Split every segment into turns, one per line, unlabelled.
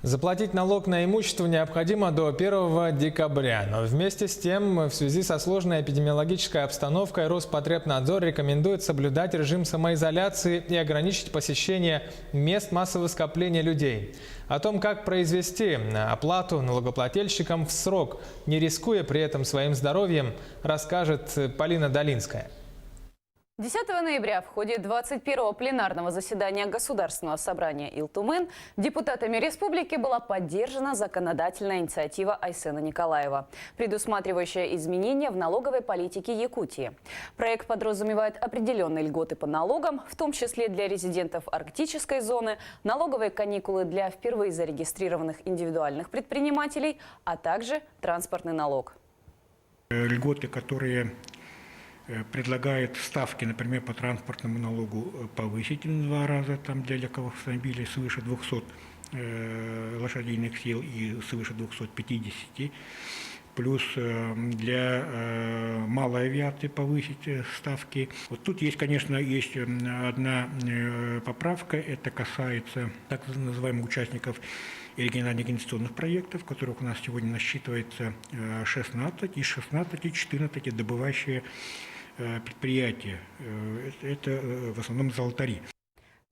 Заплатить налог на имущество необходимо до 1 декабря. Но вместе с тем, в связи со сложной эпидемиологической обстановкой, Роспотребнадзор рекомендует соблюдать режим самоизоляции и ограничить посещение мест массового скопления людей. О том, как произвести оплату налогоплательщикам в срок, не рискуя при этом своим здоровьем, расскажет Полина Долинская.
10 ноября в ходе 21-го пленарного заседания Государственного собрания Илтумен депутатами республики была поддержана законодательная инициатива Айсена Николаева, предусматривающая изменения в налоговой политике Якутии. Проект подразумевает определенные льготы по налогам, в том числе для резидентов арктической зоны, налоговые каникулы для впервые зарегистрированных индивидуальных предпринимателей, а также транспортный налог.
Льготы, которые предлагает ставки, например, по транспортному налогу повысить в 2 раза там, для легковых автомобилей свыше 200 лошадиных сил и свыше 250. Плюс для малой авиации повысить ставки. Вот тут есть, конечно, есть одна поправка. Это касается так называемых участников и региональных инвестиционных проектов, которых у нас сегодня насчитывается 16, из 16 14 добывающие предприятия. Это в основном золотари.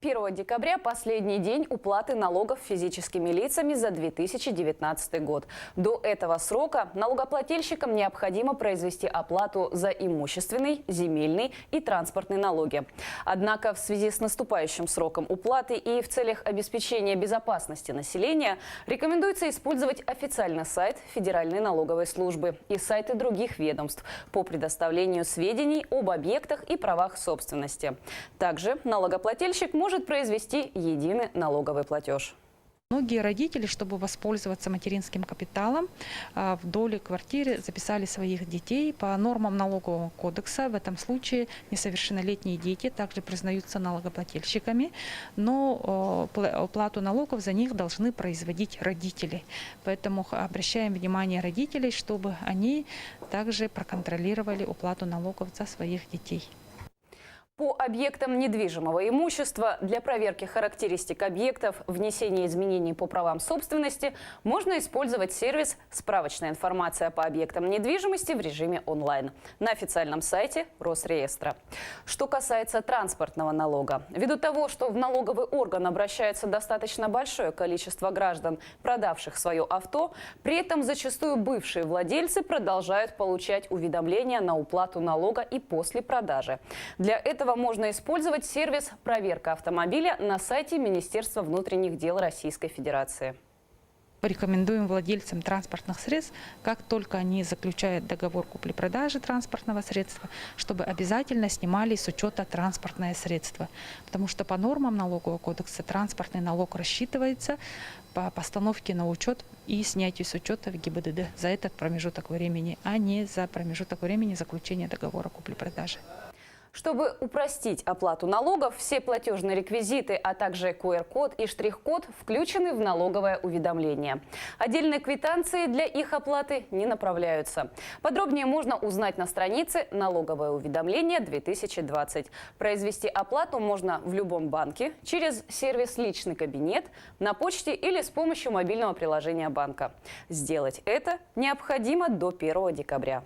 1 декабря – последний день уплаты налогов физическими лицами за 2019 год. До этого срока налогоплательщикам необходимо произвести оплату за имущественный, земельный и транспортный налоги. Однако в связи с наступающим сроком уплаты и в целях обеспечения безопасности населения рекомендуется использовать официальный сайт Федеральной налоговой службы и сайты других ведомств по предоставлению сведений об объектах и правах собственности. Также налогоплательщик может произвести единый налоговый платеж.
Многие родители, чтобы воспользоваться материнским капиталом, в доле квартиры записали своих детей. По нормам налогового кодекса в этом случае несовершеннолетние дети также признаются налогоплательщиками, но уплату налогов за них должны производить родители. Поэтому обращаем внимание родителей, чтобы они также проконтролировали уплату налогов за своих детей.
По объектам недвижимого имущества для проверки характеристик объектов, внесения изменений по правам собственности можно использовать сервис «Справочная информация по объектам недвижимости» в режиме онлайн на официальном сайте Росреестра. Что касается транспортного налога, ввиду того, что в налоговый орган обращается достаточно большое количество граждан, продавших свое авто, при этом зачастую бывшие владельцы продолжают получать уведомления на уплату налога и после продажи. Для этого можно использовать сервис «Проверка автомобиля» на сайте Министерства внутренних дел Российской Федерации.
Рекомендуем владельцам транспортных средств, как только они заключают договор купли-продажи транспортного средства, чтобы обязательно снимали с учета транспортное средство. Потому что по нормам налогового кодекса транспортный налог рассчитывается по постановке на учет и снятию с учета в ГИБДД за этот промежуток времени, а не за промежуток времени заключения договора купли-продажи.
Чтобы упростить оплату налогов, все платежные реквизиты, а также QR-код и штрих-код включены в налоговое уведомление. Отдельные квитанции для их оплаты не направляются. Подробнее можно узнать на странице «Налоговое уведомление 2020». Произвести оплату можно в любом банке, через сервис «Личный кабинет», на почте или с помощью мобильного приложения банка. Сделать это необходимо до 1 декабря.